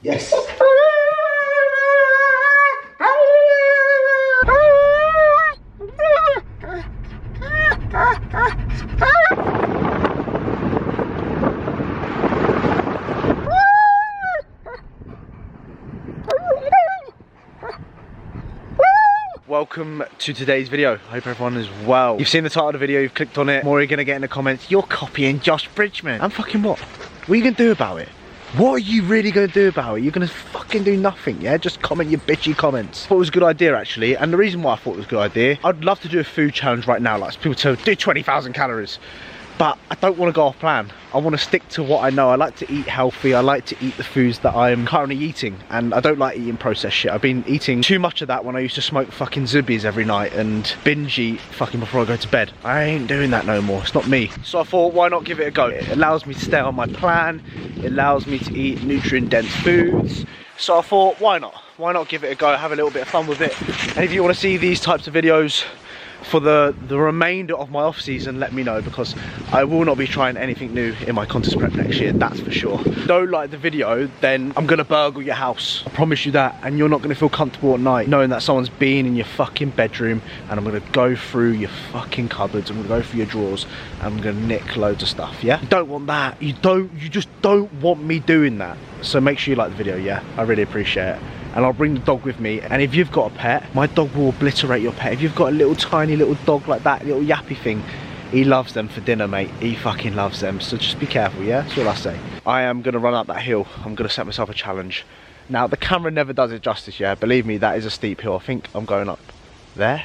Yes. Welcome to today's video. I hope everyone is well. You've seen the title of the video, you've clicked on it. More are gonna get in the comments, you're copying Josh Bridgman. I'm fucking what? What are you gonna do about it? What are you really gonna do about it? You're gonna fucking do nothing, yeah? Just comment your bitchy comments. I thought it was a good idea actually, and the reason why I thought it was a good idea, I'd love to do a food challenge right now, like people tell do 20,000 calories. But I don't want to go off plan. I want to stick to what I know. I like to eat healthy. I like to eat the foods that I'm currently eating. And I don't like eating processed shit. I've been eating too much of that when I used to smoke fucking Zubbies every night and binge eat fucking before I go to bed. I ain't doing that no more. It's not me. So I thought, why not give it a go? It allows me to stay on my plan. It allows me to eat nutrient-dense foods. So I thought, why not? Why not give it a go? Have a little bit of fun with it. And if you want to see these types of videos for the remainder of my off season, let me know, because I will not be trying anything new in my contest prep next year, that's for sure. If you don't like the video, then I'm gonna burgle your house, I promise you that, and you're not gonna feel comfortable at night knowing that someone's been in your fucking bedroom, and I'm gonna go through your fucking cupboards, I'm gonna go through your drawers, and I'm gonna nick loads of stuff, yeah? You don't want that. You just don't want me doing that. So make sure you like the video, yeah? I really appreciate it. And I'll bring the dog with me. And if you've got a pet, my dog will obliterate your pet. If you've got a little tiny little dog like that, little yappy thing, he loves them for dinner, mate. He fucking loves them. So just be careful, yeah? That's all I say. I am gonna run up that hill. I'm gonna set myself a challenge. Now, the camera never does it justice, yeah? Believe me, that is a steep hill. I think I'm going up there.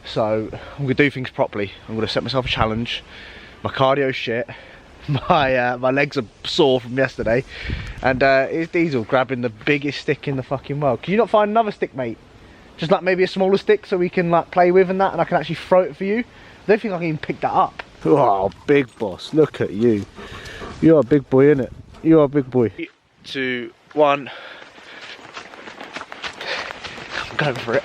So I'm gonna do things properly. I'm gonna set myself a challenge. My cardio's shit. My legs are sore from yesterday, and it's Diesel grabbing the biggest stick in the fucking world. Can you not find another stick, mate? Just like maybe a smaller stick so we can like play with and that, and I can actually throw it for you. I don't think I can even pick that up. Oh, big boss, look at you. You're a big boy, innit? You are a big boy. 3, 2, 1. I'm going for it.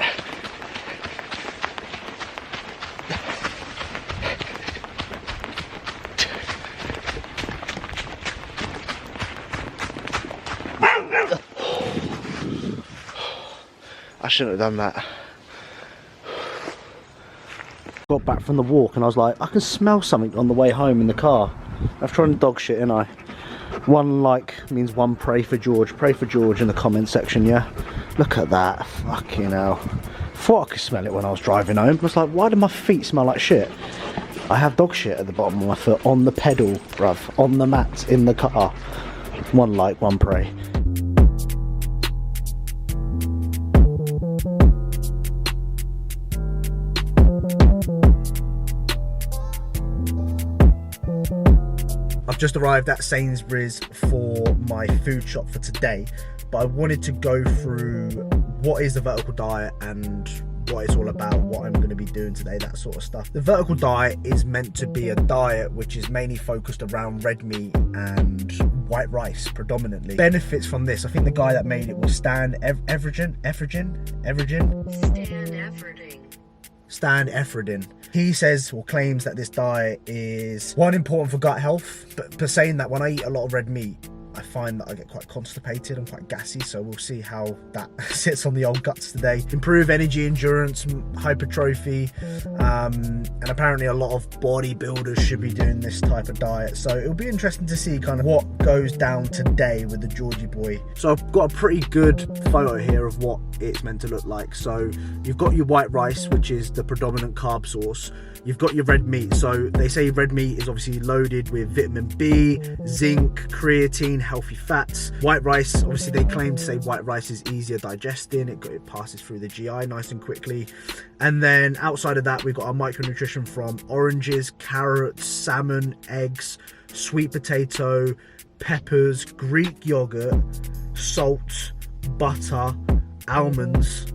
I shouldn't have done that. Got back from the walk and I was like, I can smell something on the way home in the car. I've tried dog shit, ain't I? One like means one pray for George. Pray for George in the comment section, yeah? Look at that. Fucking hell. Thought I could smell it when I was driving home. I was like, why do my feet smell like shit? I have dog shit at the bottom of my foot on the pedal, bruv. On the mat in the car. One like, one pray. I've just arrived at Sainsbury's for my food shop for today, but I wanted to go through what is the vertical diet and what it's all about, what I'm going to be doing today, that sort of stuff. The vertical diet is meant to be a diet which is mainly focused around red meat and white rice predominantly. Benefits from this, I think the guy that made it was Stan Efferding. Stan Efferding. He says or claims that this diet is one, important for gut health, but saying that when I eat a lot of red meat, I find that I get quite constipated and quite gassy, so we'll see how that sits on the old guts today. Improve energy, endurance, hypertrophy, and apparently a lot of bodybuilders should be doing this type of diet, so it'll be interesting to see kind of what goes down today with the Georgie boy. So I've got a pretty good photo here of what it's meant to look like. So you've got your white rice, which is the predominant carb source. You've got your red meat, so they say red meat is obviously loaded with vitamin B, zinc, creatine, healthy fats. White rice, obviously they claim to say white rice is easier digesting, it passes through the GI nice and quickly. And then outside of that, we've got our micronutrition from oranges, carrots, salmon, eggs, sweet potato, peppers, Greek yogurt, salt, butter, almonds,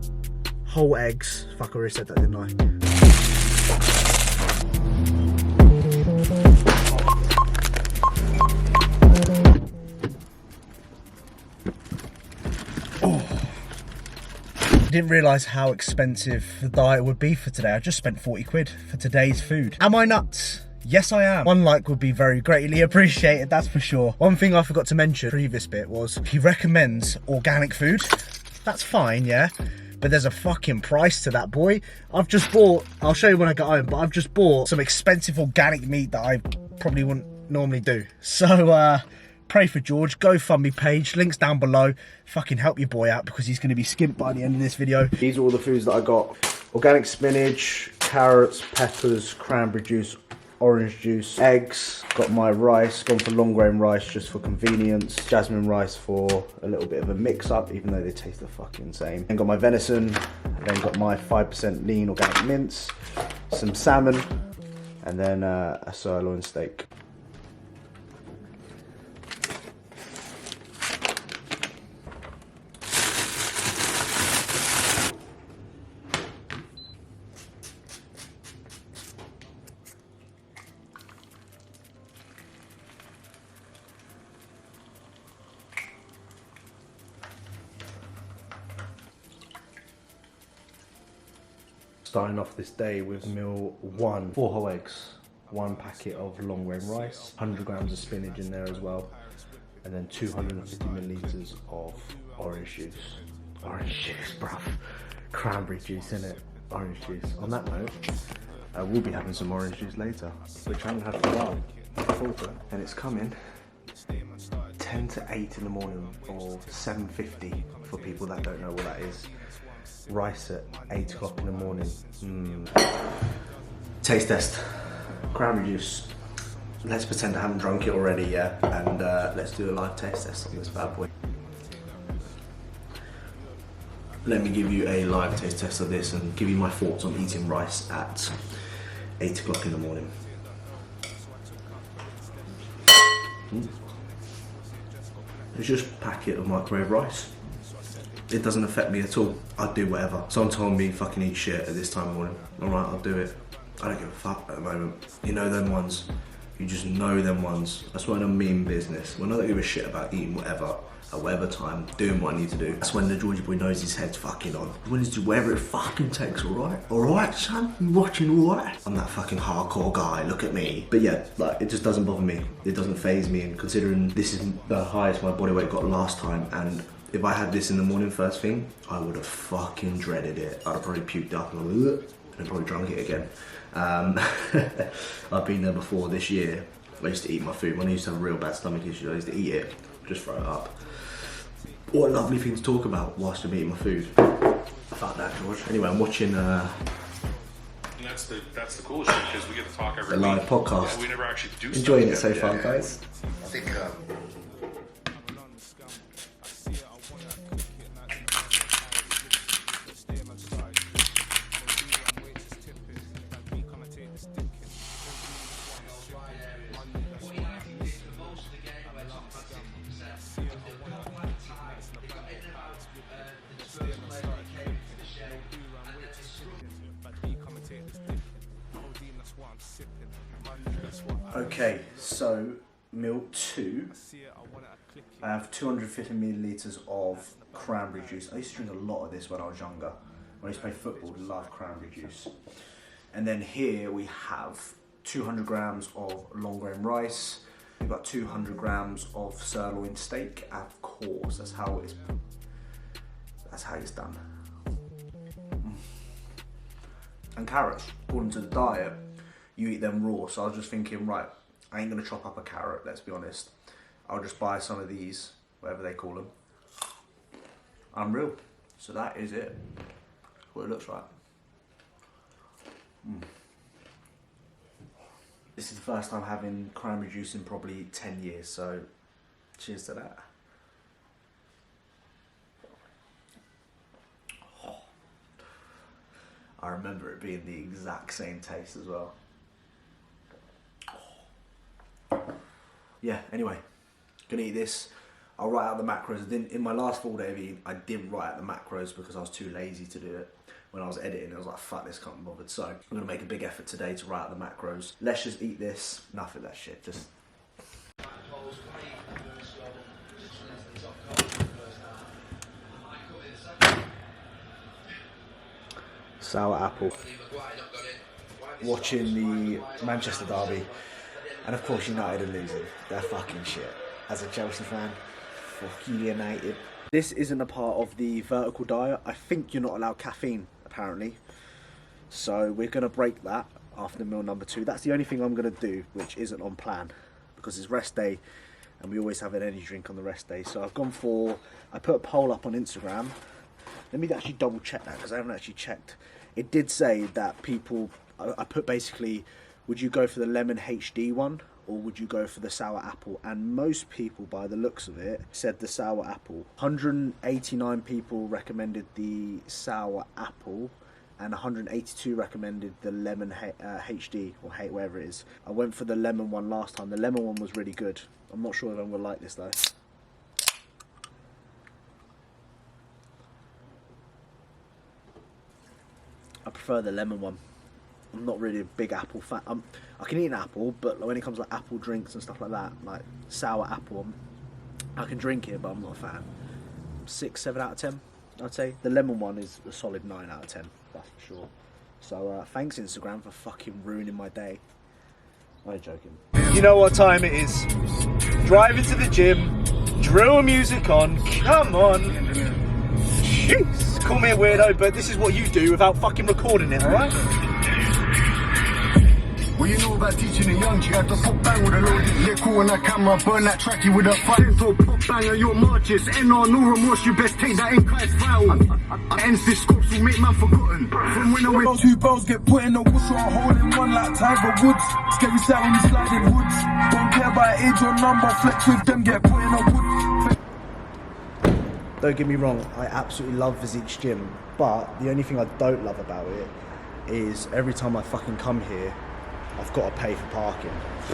whole eggs. Fuck, I already said that, didn't I? Didn't realise how expensive the diet would be for today. I just spent 40 quid for today's food. Am I nuts? Yes, I am. One like would be very greatly appreciated, that's for sure. One thing I forgot to mention, previous bit, was he recommends organic food. That's fine, yeah? But there's a fucking price to that, boy. I've just bought, I'll show you when I get home, but I've just bought some expensive organic meat that I probably wouldn't normally do. So, pray for George, GoFundMe page, links down below. Fucking help your boy out because he's going to be skint by the end of this video. These are all the foods that I got. Organic spinach, carrots, peppers, cranberry juice, orange juice, eggs. Got my rice, gone for long grain rice just for convenience. Jasmine rice for a little bit of a mix up, even though they taste the fucking same. Then got my venison, then got my 5% lean organic mince, some salmon, and then a sirloin steak. Starting off this day with meal 1, 4 whole eggs, 1 packet of long grain rice, 100 grams of spinach in there as well, and then 250 millilitres of orange juice. Orange juice, bruv. Cranberry juice in it. Orange juice. On that note, I will be having some orange juice later, which I haven't had for a while. And it's coming 10 to 8 in the morning, or 7:50 for people that don't know what that is. Rice at 8 o'clock in the morning. Taste test. Cranberry juice. Let's pretend I haven't drunk it already, yeah? And let's do a live taste test on this bad boy. Let me give you a live taste test of this and give you my thoughts on eating rice at 8 o'clock in the morning. It's just a packet of microwave rice. It doesn't affect me at all. I'd do whatever. Someone told me fucking eat shit at this time of morning. Alright, I'll do it. I don't give a fuck at the moment. You know them ones. You just know them ones. That's when I mean business. When I don't give a shit about eating whatever, at whatever time, doing what I need to do. That's when the Georgie boy knows his head's fucking on. When he's do whatever it fucking takes, alright? Alright, son? You watching alright? I'm that fucking hardcore guy, look at me. But yeah, like, it just doesn't bother me. It doesn't faze me, and considering this is the highest my body weight got last time, and if I had this in the morning first thing, I would have fucking dreaded it. I'd have probably puked up and probably drunk it again. I've been there before this year. I used to eat my food. When I used to have real bad stomach issues, I used to eat it, just throw it up. What a lovely thing to talk about whilst I'm eating my food. Fuck that, George. Anyway, I'm watching and that's the coolest shit, because we get to talk every the live podcast. Yeah, we never actually do Enjoying it stuff so far, guys. I think Okay, so meal 2, I have 250 millilitres of cranberry juice. I used to drink a lot of this when I was younger. When I used to play football, I loved cranberry juice. And then here we have 200 grams of long grain rice. We've got 200 grams of sirloin steak. Of course, that's how it's done. And carrots, according to the diet, you eat them raw. So I was just thinking, right, I ain't gonna chop up a carrot, let's be honest. I'll just buy some of these, whatever they call them. Unreal. So that is it. What it looks like. This is the first time having cranberry juice in probably 10 years, so cheers to that. Oh. I remember it being the exact same taste as well. Yeah, anyway, gonna eat this. I'll write out the macros. In my last full day of eating, I didn't write out the macros because I was too lazy to do it. When I was editing, I was like, fuck this, can't be bothered. So I'm gonna make a big effort today to write out the macros. Let's just eat this. Enough of that shit, just. Sour apple. watching the Manchester derby, and of course United are losing. They're fucking shit. As a Chelsea fan, fuck you United. This isn't a part of the vertical diet. I think you're not allowed caffeine, apparently. So we're going to break that after meal number 2. That's the only thing I'm going to do, which isn't on plan, because it's rest day, and we always have an energy drink on the rest day. So I've gone for, I put a poll up on Instagram. Let me actually double check that, because I haven't actually checked. It did say that people, I put basically, would you go for the lemon HD one, or would you go for the sour apple? And most people, by the looks of it, said the sour apple. 189 people recommended the sour apple, and 182 recommended the lemon HD, or whatever it is. I went for the lemon one last time. The lemon one was really good. I'm not sure if I'm going to like this though. I prefer the lemon one. I'm not really a big apple fan. I can eat an apple, but when it comes to like apple drinks and stuff like that, like sour apple, I can drink it, but I'm not a fan. 6, 7 out of 10, I'd say. The lemon one is a solid 9 out of 10, that's for sure. So thanks Instagram for fucking ruining my day. I'm only joking. You know what time it is. Driving to the gym, drill music on, come on. Jeez, call me a weirdo, but this is what you do without fucking recording it, alright? Well, you know about teaching the young, you got to pop bang with a loaded liquor and a camera, burn that tracky with a fire. So pop bang on your marches, NR, no remorse, you best take that ENQUIRES vow. Ends this scopes will make man forgotten. From when I went 2 bells get put in the woods, or a hole in one like Tiger Woods. Scary sound when you slide in woods. Don't care about age or number, flex with them, get put in a wood. Don't get me wrong, I absolutely love Physique's gym, but the only thing I don't love about it is every time I fucking come here, I've got to pay for parking.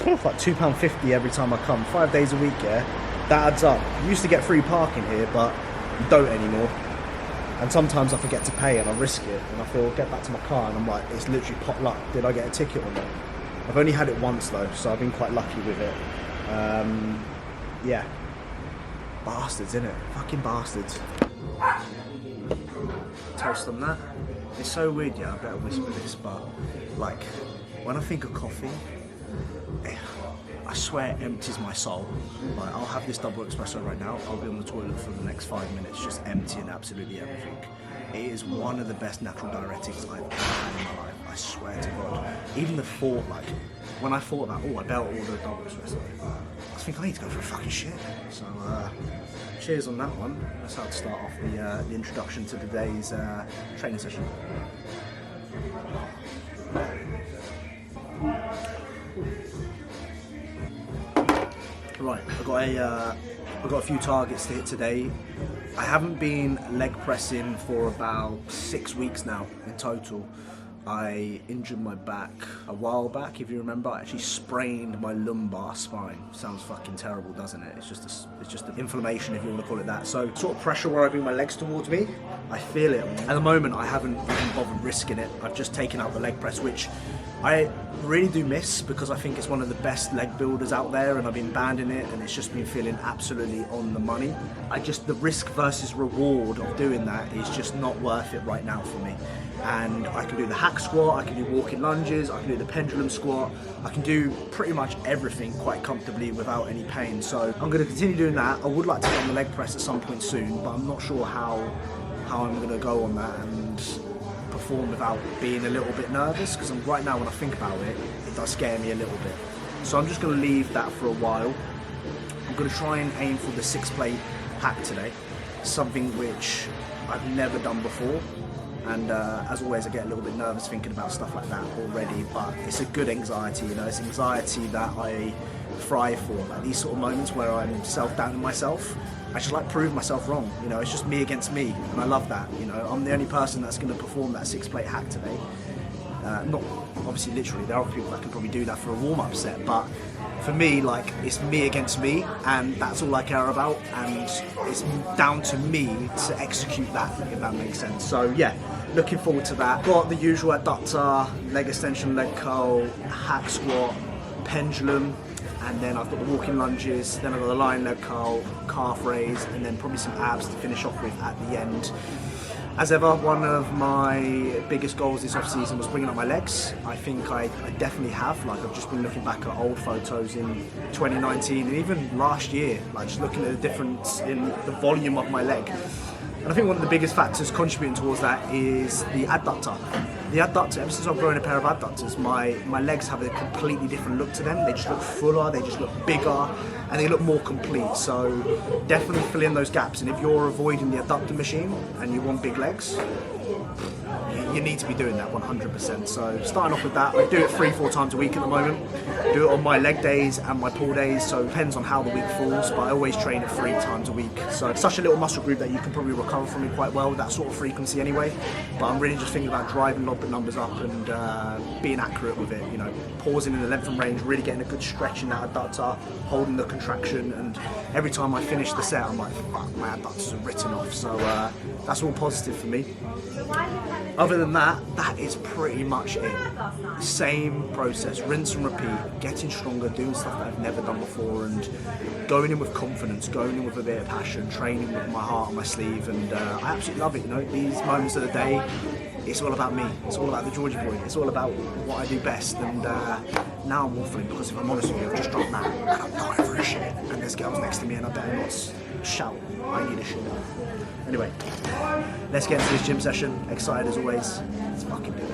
It's like £2.50 every time I come, 5 days a week, yeah? That adds up. I used to get free parking here, but I don't anymore. And sometimes I forget to pay and I risk it, and I feel, get back to my car and I'm like, it's literally pot luck. Did I get a ticket or not? I've only had it once though, so I've been quite lucky with it. Yeah. Bastards, innit? Fucking bastards. Toast on that. It's so weird, yeah, I better whisper this, but like, when I think of coffee, I swear it empties my soul. Like, I'll have this double espresso right now, I'll be on the toilet for the next 5 minutes, just emptying absolutely everything. It is one of the best natural diuretics I've ever had in my life, I swear to God. Even the thought, like, when I thought about, oh, I better order a double espresso, I think I need to go for a fucking shit. So, cheers on that one. That's how to start off the introduction to today's training session. Right, I've got a few targets to hit today. I haven't been leg pressing for about 6 weeks now in total. I injured my back a while back, if you remember. I actually sprained my lumbar spine. Sounds fucking terrible, doesn't it? It's just an inflammation, if you want to call it that. So sort of pressure where I bring my legs towards me, I feel it. At the moment, I haven't even bothered risking it. I've just taken out the leg press, which I really do miss, because I think it's one of the best leg builders out there, and I've been banding it and it's just been feeling absolutely on the money. The risk versus reward of doing that is just not worth it right now for me. And I can do the hack squat, I can do walking lunges, I can do the pendulum squat, I can do pretty much everything quite comfortably without any pain. So I'm going to continue doing that. I would like to get on the leg press at some point soon, but I'm not sure how I'm going to go on that and perform without being a little bit nervous, because right now when I think about it, it does scare me a little bit. So I'm just going to leave that for a while. I'm going to try and aim for the 6-plate hack today, something which I've never done before. And as always, I get a little bit nervous thinking about stuff like that already, but it's a good anxiety, you know, it's anxiety that I thrive for, like these sort of moments where I'm self-doubting myself. I just like prove myself wrong, you know, it's just me against me, and I love that, you know. I'm the only person that's going to perform that 6-plate hack today. Not obviously literally, there are people that can probably do that for a warm-up set, but for me, like, it's me against me, and that's all I care about, and it's down to me to execute that, if that makes sense. So yeah, looking forward to that. Got the usual adductor, leg extension, leg curl, hack squat, pendulum, and then I've got the walking lunges, then I've got the lying leg curl, calf raise, and then probably some abs to finish off with at the end. As ever, one of my biggest goals this off-season was bringing up my legs. I think I definitely have. Like, I've just been looking back at old photos in 2019 and even last year, like just looking at the difference in the volume of my leg. And I think one of the biggest factors contributing towards that is the adductor. The adductor, ever since I've grown a pair of adductors, my legs have a completely different look to them. They just look fuller, they just look bigger, and they look more complete. So definitely fill in those gaps. And if you're avoiding the adductor machine and you want big legs, you need to be doing that 100%. So starting off with that, I do it 3-4 times a week at the moment. Do it on my leg days and my pull days, so it depends on how the week falls, but I always train it 3 times a week. So it's such a little muscle group that you can probably recover from it quite well with that sort of frequency anyway. But I'm really just thinking about driving the numbers up and being accurate with it, you know, pausing in the length and range, really getting a good stretch in that adductor, holding the contraction, and every time I finish the set I'm like, fuck, my adductors are written off. So that's all positive for me. Other than that, that is pretty much it. Same process, rinse and repeat, getting stronger, doing stuff that I've never done before, and going in with confidence, going in with a bit of passion, training with my heart on my sleeve, and I absolutely love it. You know, these moments of the day, it's all about me, it's all about the Georgie boy, it's all about what I do best, and now I'm waffling because if I'm honest with you, I've just dropped that and I'm dying for a shit, and there's girls next to me and I better not shout, I need a shit. Anyway, let's get into this gym session. Excited as always. Let's fucking do it.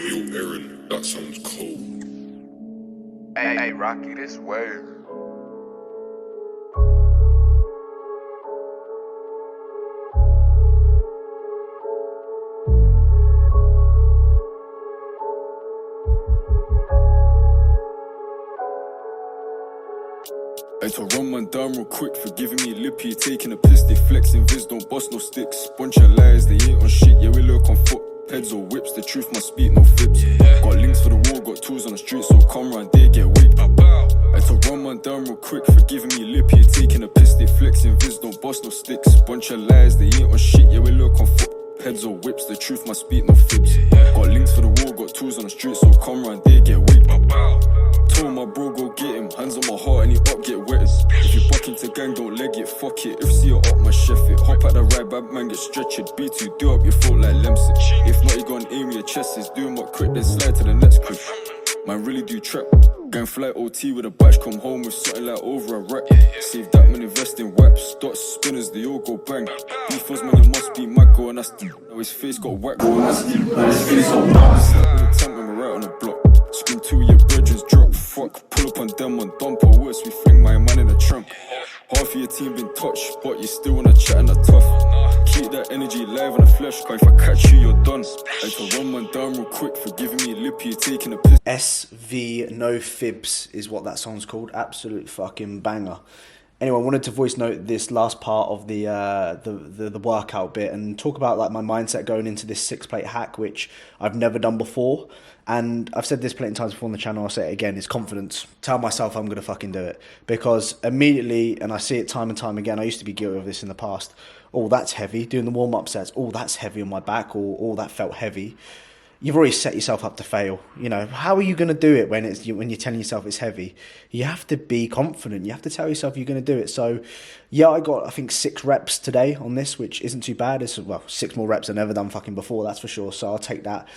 Yo, Aaron, that sounds cold. Hey, Rocky, this wave. I had to run man down real quick for giving me lippy, taking a piss, they flexing viz, don't bust no sticks. Bunch of lies, they ain't on shit, yeah we lurk on foot. Peds or whips, the truth must speak, no fibs. Got links for the wall, got tools on the street, so come round, they get weak. I had to run man down real quick for giving me lippy, taking a piss, they flexing viz, don't bust no sticks. Bunch of lies, they ain't on shit, yeah we lurk on foot. Peds or whips, the truth must speak, no fibs. Got links for the wall, got tools on the street, so come round, they get weak. Told my bro go get him, hands on my heart and he up get wetters. If you buck into gang, don't leg it, fuck it. If see you up my chef it, hop at the ride, bad man get stretched. B2 do up your throat like Lemsip. If not, you gon' aim your chest, is doing what quick, then slide to the next crib. Man really do trap. Gang fly OT with a batch, come home with something like over a rack. Save that man, invest in wipes, dots, spinners, they all go bang. Beefers man, it must be mad going nasty. Now his face got whack going nasty. Now his face got nasty. With a tank when we're right on the block. Scream to your brethrens drop, fuck, pull up on them on dumper. Worse, we fling my man in the trunk. Half of your team been touched, but you still wanna chat and a tough. Keep that energy live on the flesh, cause if I catch you, you're done. I had to run man down real quick for giving me lippy, taking a piss. SV No Fibs is what that song's called. Absolute fucking banger. Anyway, I wanted to voice note this last part of the workout bit and talk about like my mindset going into this 6-plate hack, which I've never done before. And I've said this plenty of times before on the channel, I'll say it again, it's confidence. Tell myself I'm going to fucking do it. Because immediately, and I see it time and time again, I used to be guilty of this in the past. Oh, that's heavy. Doing the warm-up sets, oh, that's heavy on my back, or oh, that felt heavy. You've already set yourself up to fail. You know, how are you going to do it when you're telling yourself it's heavy? You have to be confident. You have to tell yourself you're going to do it. So, yeah, I got, I think, 6 reps today on this, which isn't too bad. It's, well, 6 more reps I've never done fucking before, that's for sure. So I'll take that.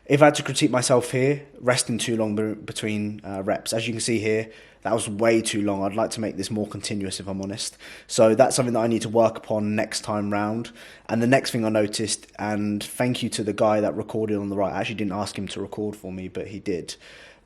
If I had to critique myself here, resting too long between reps. As you can see here, that was way too long. I'd like to make this more continuous, if I'm honest. So that's something that I need to work upon next time round. And the next thing I noticed, and thank you to the guy that recorded on the right, I actually didn't ask him to record for me, but he did,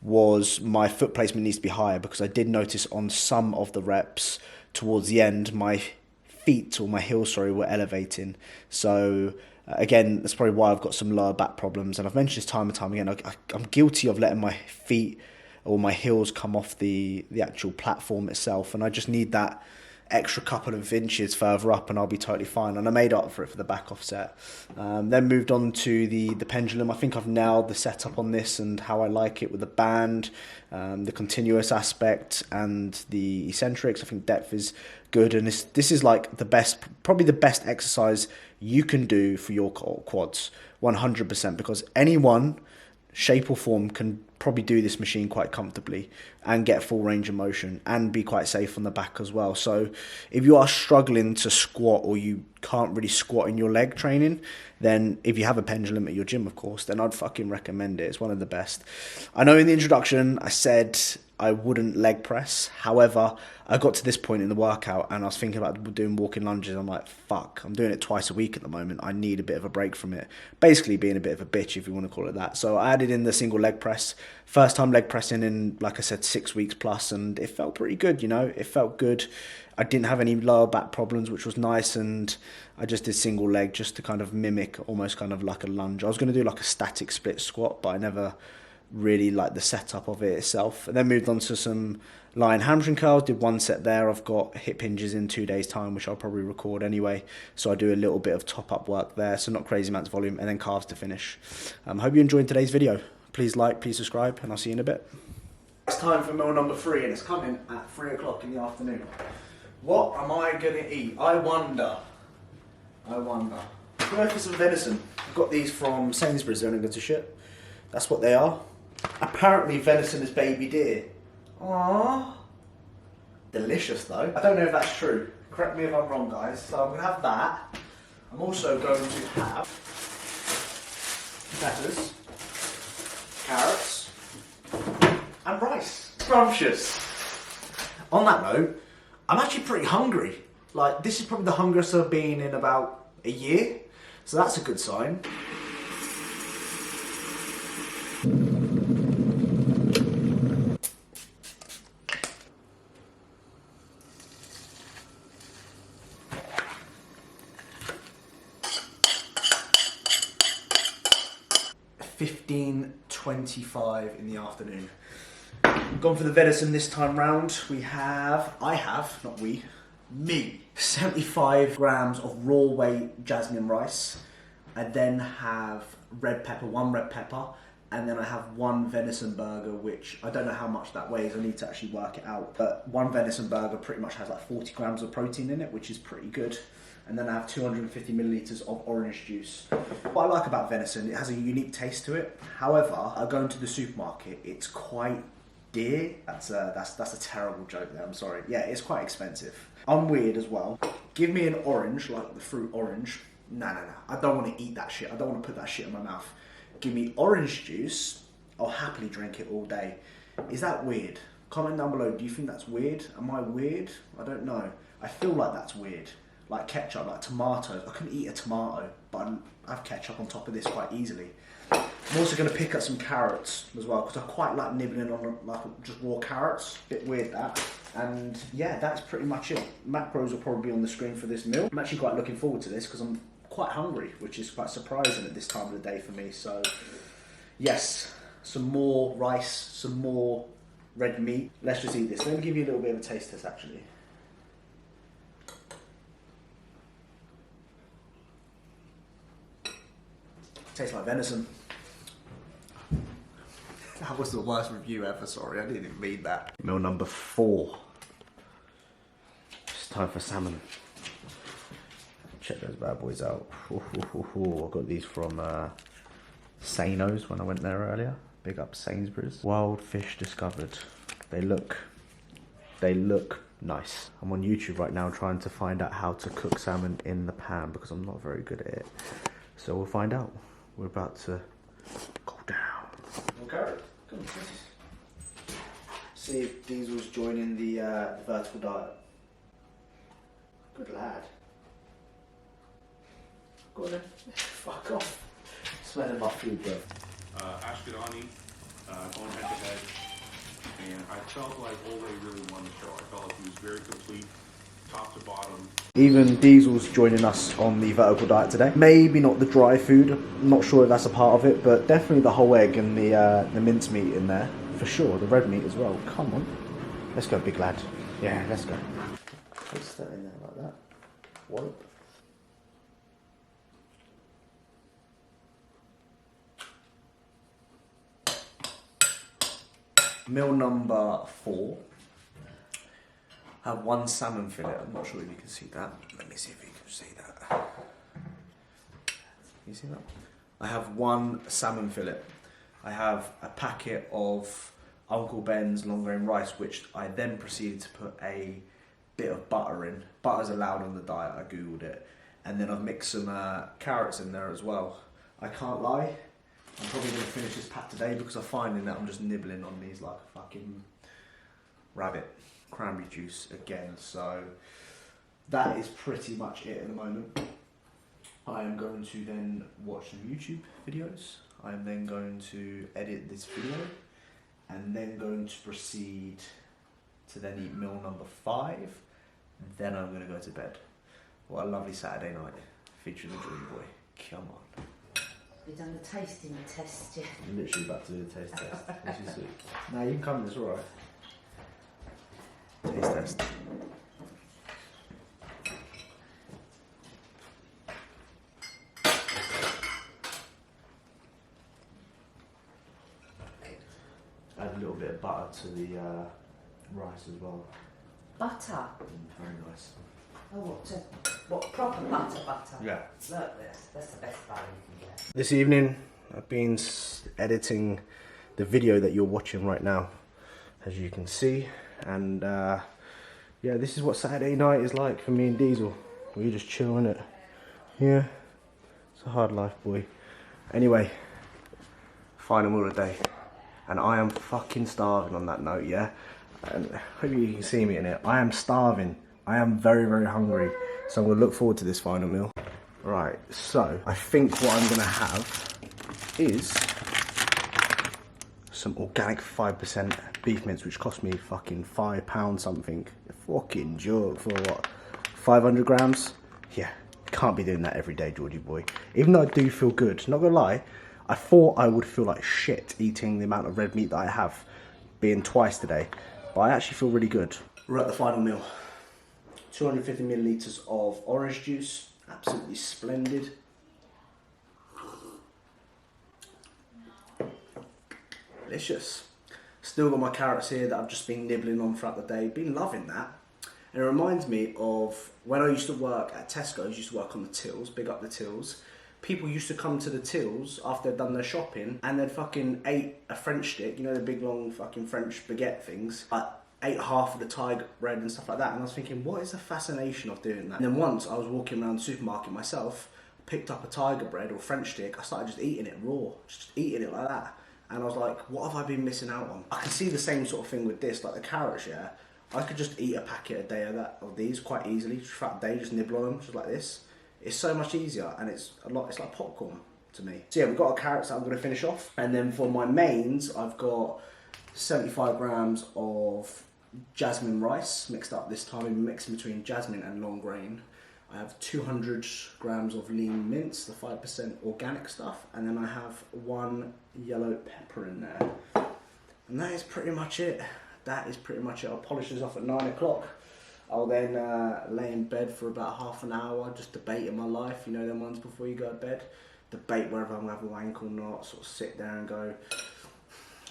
was my foot placement needs to be higher, because I did notice on some of the reps towards the end, my feet, or my heels, sorry, were elevating. So again, that's probably why I've got some lower back problems. And I've mentioned this time and time again, I'm guilty of letting my feet or my heels come off the actual platform itself, and I just need that extra couple of inches further up and I'll be totally fine. And I made up for it for the back offset. Then moved on to the pendulum. I think I've nailed the setup on this and how I like it with the band, the continuous aspect and the eccentrics. I think depth is good, and this is like the best, probably the best exercise you can do for your quads, 100%, because anyone shape or form can probably do this machine quite comfortably and get full range of motion and be quite safe on the back as well. So if you are struggling to squat, or you can't really squat in your leg training, then if you have a pendulum at your gym, of course, then I'd fucking recommend it. It's one of the best. I know in the introduction I said I wouldn't leg press. However, I got to this point in the workout and I was thinking about doing walking lunges. I'm like, fuck, I'm doing it twice a week at the moment. I need a bit of a break from it. Basically being a bit of a bitch, if you want to call it that. So I added in the single leg press. First time leg pressing in, like I said, 6 weeks plus, and it felt pretty good, you know. It felt good. I didn't have any lower back problems, which was nice, and I just did single leg just to kind of mimic almost kind of like a lunge. I was going to do like a static split squat, but I never really liked the setup of it itself. And then moved on to some lying hamstring curls, did 1 set there. I've got hip hinges in 2 days time, which I'll probably record anyway, so I do a little bit of top up work there, so not crazy amounts of volume, and then calves to finish. Hope you enjoyed today's video. Please like, please subscribe, and I'll see you in a bit. It's time for meal number 3, and it's coming at 3 o'clock in the afternoon. What am I gonna eat? I wonder. I'm gonna go for some venison. I've got these from Sainsbury's, they're only good to shit. That's what they are. Apparently venison is baby deer. Aww. Delicious though. I don't know if that's true. Correct me if I'm wrong, guys. So I'm gonna have that. I'm also going to have peppers, carrots, and rice. Scrumptious. On that note, I'm actually pretty hungry. Like, this is probably the hungriest I've been in about a year. So that's a good sign. $15:25 in the afternoon. Gone for the venison this time round. Me, 75 grams of raw weight jasmine rice. I then have red pepper, 1 red pepper, and then I have 1 venison burger, which I don't know how much that weighs. I need to actually work it out. But 1 venison burger pretty much has like 40 grams of protein in it, which is pretty good. And then I have 250 milliliters of orange juice. What I like about venison, it has a unique taste to it. However, I go into the supermarket, it's quite dear. That's a terrible joke there, I'm sorry. Yeah, it's quite expensive. I'm weird as well. Give me an orange, like the fruit orange. Nah. I don't want to eat that shit. I don't want to put that shit in my mouth. Give me orange juice, I'll happily drink it all day. Is that weird? Comment down below, do you think that's weird? Am I weird? I don't know. I feel like that's weird. Like ketchup, like tomatoes. I couldn't eat a tomato, but I have ketchup on top of this quite easily. I'm also going to pick up some carrots as well, because I quite like nibbling on like just raw carrots. Bit weird that. And yeah, that's pretty much it. Macros will probably be on the screen for this meal. I'm actually quite looking forward to this because I'm quite hungry, which is quite surprising at this time of the day for me. So yes, some more rice, some more red meat. Let's just eat this. Let me give you a little bit of a taste test actually. Tastes like venison. That was the worst review ever, sorry, I didn't even mean that. Meal number 4. It's time for salmon. Check those bad boys out. I got these from Sano's when I went there earlier. Big up Sainsbury's. Wild fish discovered. They look nice. I'm on YouTube right now trying to find out how to cook salmon in the pan because I'm not very good at it. So we'll find out. We're about to go down. Okay, come on, see if Diesel's joining the vertical diet. Good lad. Go on then. Fuck off. Smelling my food, bro. Ashkelani, going head to head, and I felt like Ole really won the show. I felt like he was very complete, top to bottom. Even Diesel's joining us on the vertical diet today. Maybe not the dry food, I'm not sure if that's a part of it, but definitely the whole egg and the mincemeat in there. For sure, the red meat as well. Come on. Let's go, big lad. Yeah, let's go. Place that in there like that. Whoop. Meal number 4. I have 1 salmon fillet. I'm not sure if you can see that. Let me see if you can see that. Can you see that? I have 1 salmon fillet. I have a packet of Uncle Ben's long grain rice, which I then proceeded to put a bit of butter in. Butter's allowed on the diet, I googled it. And then I've mixed some carrots in there as well. I can't lie, I'm probably going to finish this pack today because I'm finding that I'm just nibbling on these like a fucking rabbit. Cranberry juice again, so that is pretty much it at the moment. I am going to then watch some YouTube videos. I am then going to edit this video and then going to proceed to then eat meal number 5. Then I'm going to go to bed. What a lovely Saturday night featuring the Dream Boy. Come on. We've done the tasting test yet. I'm literally about to do the taste test. This is sweet. Now you can come, it's alright. Taste test. Add a little bit of butter to the rice as well. Butter? Very nice. Oh, what proper butter? Yeah. Look, that's the best butter you can get. This evening, I've been editing the video that you're watching right now, as you can see. And yeah, this is what Saturday night is like for me and Diesel. We're just chilling it. Yeah, it's a hard life, boy. Anyway, final meal of the day. And I am fucking starving on that note, yeah? And hopefully you can see me in it. I am starving. I am very, very hungry. So I'm going to look forward to this final meal. Right, so I think what I'm going to have is some organic 5% beef mince, which cost me fucking £5 something. A fucking joke for what? 500 grams? Yeah, can't be doing that every day, Georgie boy. Even though I do feel good, not gonna lie, I thought I would feel like shit eating the amount of red meat that I have, being twice today. But I actually feel really good. We're at the final meal. 250 millilitres of orange juice, absolutely splendid. Delicious. Still got my carrots here that I've just been nibbling on throughout the day. Been loving that. And it reminds me of when I used to work at Tesco's, used to work on the tills, big up the tills. People used to come to the tills after they'd done their shopping and they'd fucking ate a French stick, you know the big long fucking French baguette things. I ate half of the tiger bread and stuff like that, and I was thinking, what is the fascination of doing that? And then once I was walking around the supermarket myself, picked up a tiger bread or French stick, I started just eating it raw, just eating it like that. And I was like, what have I been missing out on? I can see the same sort of thing with this, like the carrots, yeah? I could just eat a packet a day of these quite easily, throughout the day, just nibble on them, just like this. It's so much easier, and it's like popcorn to me. So yeah, we've got our carrots that I'm gonna finish off. And then for my mains, I've got 75 grams of jasmine rice mixed up this time. I'm mixing between jasmine and long grain. I have 200 grams of lean mince, the 5% organic stuff, and then I have 1 yellow pepper in there. And that is pretty much it. That is pretty much it. I'll polish this off at 9 o'clock. I'll then lay in bed for about half an hour, just debating my life, you know them ones before you go to bed. Debate whether I'm going to have a wank or not, sort of sit there and go,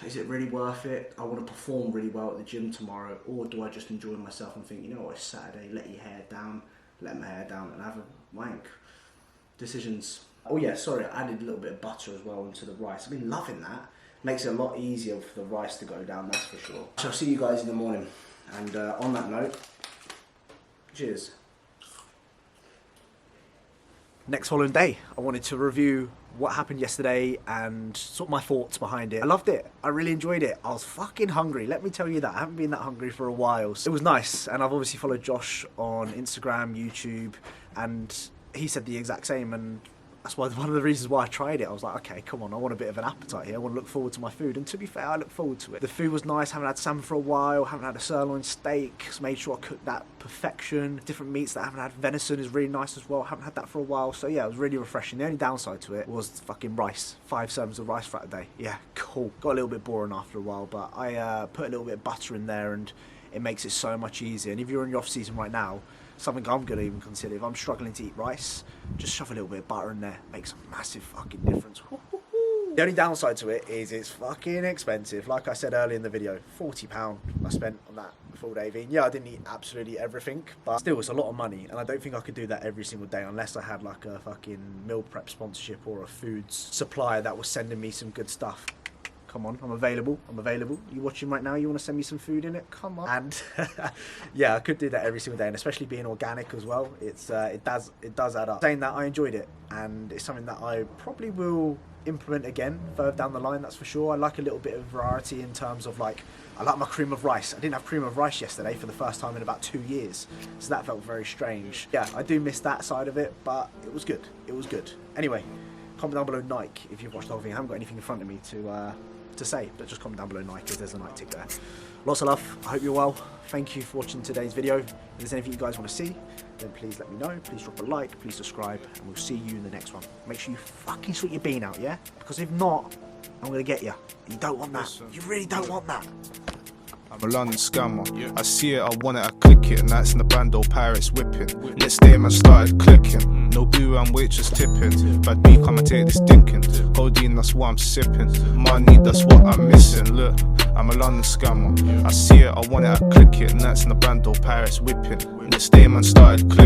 is it really worth it? I want to perform really well at the gym tomorrow, or do I just enjoy myself and think, you know what, it's Saturday, let your hair down, let my hair down and have a wank. Decisions. Oh yeah, sorry, I added a little bit of butter as well into the rice. I've been loving that. Makes it a lot easier for the rice to go down, that's for sure. So I'll see you guys in the morning. And on that note, cheers. Next following day, I wanted to review what happened yesterday and sort of my thoughts behind it. I loved it. I really enjoyed it. I was fucking hungry. Let me tell you that. I haven't been that hungry for a while. So it was nice. And I've obviously followed Josh on Instagram, YouTube, and he said the exact same. And that's why one of the reasons why I tried it. I was like, okay, come on, I want a bit of an appetite here. I want to look forward to my food. And to be fair, I look forward to it. The food was nice. Haven't had salmon for a while. Haven't had a sirloin steak. So made sure I cooked that perfection. Different meats that I haven't had. Venison is really nice as well. Haven't had that for a while. So yeah, it was really refreshing. The only downside to it was fucking rice. 5 servings of rice throughout the day. Yeah, cool. Got a little bit boring after a while, but I put a little bit of butter in there and it makes it so much easier. And if you're in your off season right now, something I'm going to even consider, if I'm struggling to eat rice, just shove a little bit of butter in there. Makes a massive fucking difference. The only downside to it is it's fucking expensive. Like I said earlier in the video, £40 I spent on that full day. Yeah, I didn't eat absolutely everything, but still it's a lot of money, and I don't think I could do that every single day unless I had like a fucking meal prep sponsorship or a foods supplier that was sending me some good stuff. Come on, I'm available. You watching right now? You want to send me some food in it? Come on. And yeah, I could do that every single day, and especially being organic as well. It does add up. Saying that, I enjoyed it, and it's something that I probably will implement again further down the line, that's for sure. I like a little bit of variety in terms of, like, I like my cream of rice. I didn't have cream of rice yesterday for the first time in about 2 years, so that felt very strange. Yeah, I do miss that side of it, but it was good. It was good. Anyway, comment down below Nike if you've watched the whole thing. I haven't got anything in front of me to say, but just comment down below Nike if there's a Nike tick there. Lots of love. I hope you're well. Thank you for watching today's video. If there's anything you guys want to see, then please let me know. Please drop a like, please subscribe, and we'll see you in the next one. Make sure you fucking sort your bean out, yeah? Because if not, I'm going to get you. You don't want that. You really don't want that. I'm a London scammer. I see it, I want it, I click it. Nights in the bando, pirates whipping. Next day, man started clicking. No boo and waitress tipping. Bad B, come and take this dinking. Codeine, that's what I'm sipping. Money, that's what I'm missing. Look, I'm a London scammer. I see it, I want it, I click it. Nights in the bando, pirates whipping. Next day, man started clicking.